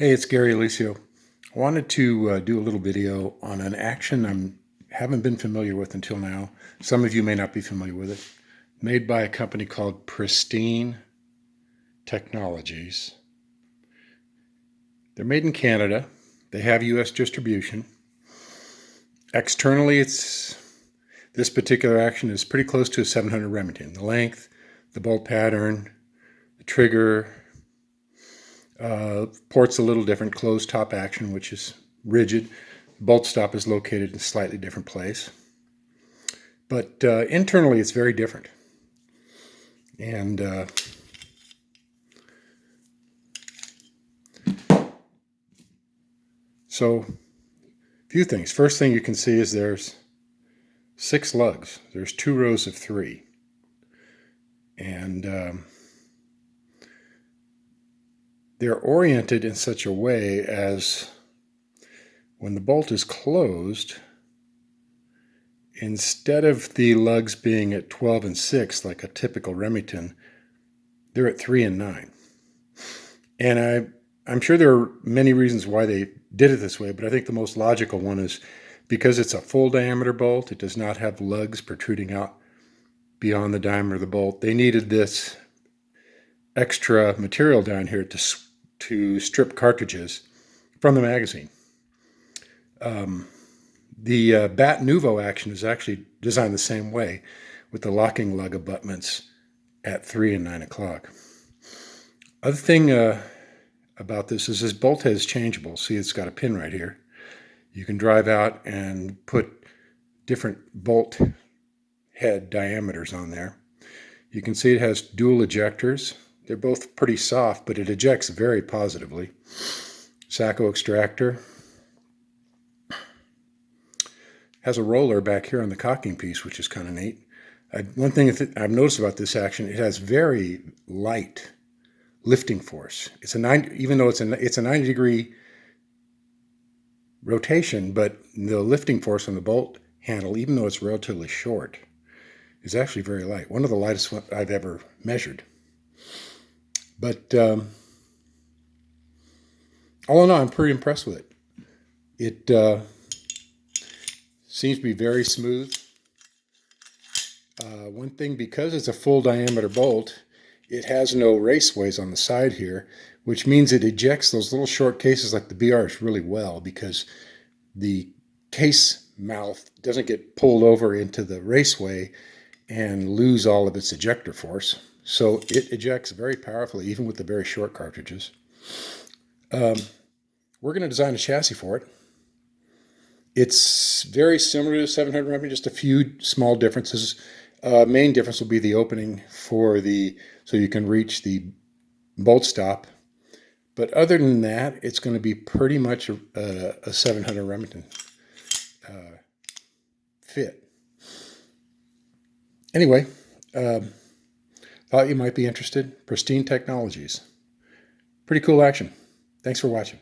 Hey, it's Gary Alicio. I wanted to do a little video on an action I haven't been familiar with until now. Some of you may not be familiar with it. Made by a company called Pristine Technologies. They're made in Canada. They have U.S. distribution. Externally, this particular action is pretty close to a 700 Remington. The length, the bolt pattern, the trigger. Port's a little different, closed top action, which is rigid. Bolt stop is located in a slightly different place. But internally, it's very different. And so, a few things. First thing you can see is there's 6 lugs. There's 2 rows of 3. And they're oriented in such a way as when the bolt is closed, instead of the lugs being at 12 and 6 like a typical Remington, they're at 3 and 9. And I'm sure there are many reasons why they did it this way, but I think the most logical one is because it's a full diameter bolt, it does not have lugs protruding out beyond the diameter of the bolt. They needed this extra material down here to strip cartridges from the magazine. The Bat Nouveau action is actually designed the same way, with the locking lug abutments at 3 and 9 o'clock. Other thing about this is this bolt head is changeable. See, it's got a pin right here. You can drive out and put different bolt head diameters on there. You can see it has dual ejectors. They're both pretty soft, but it ejects very positively. Sacco extractor. Has a roller back here on the cocking piece, which is kind of neat. One thing I've noticed about this action, it has very light lifting force. It's even though it's a 90-degree rotation, but the lifting force on the bolt handle, even though it's relatively short, is actually very light. One of the lightest I've ever measured. But all in all, I'm pretty impressed with it. It seems to be very smooth. One thing, because it's a full diameter bolt, it has no raceways on the side here, which means it ejects those little short cases like the BRs really well, because the case mouth doesn't get pulled over into the raceway and lose all of its ejector force. So it ejects very powerfully, even with the very short cartridges. We're going to design a chassis for it. It's very similar to the 700 Remington, just a few small differences. Main difference will be the opening so you can reach the bolt stop. But other than that, it's going to be pretty much a 700 Remington fit. Anyway, thought you might be interested. Pristine Technologies. Pretty cool action. Thanks for watching.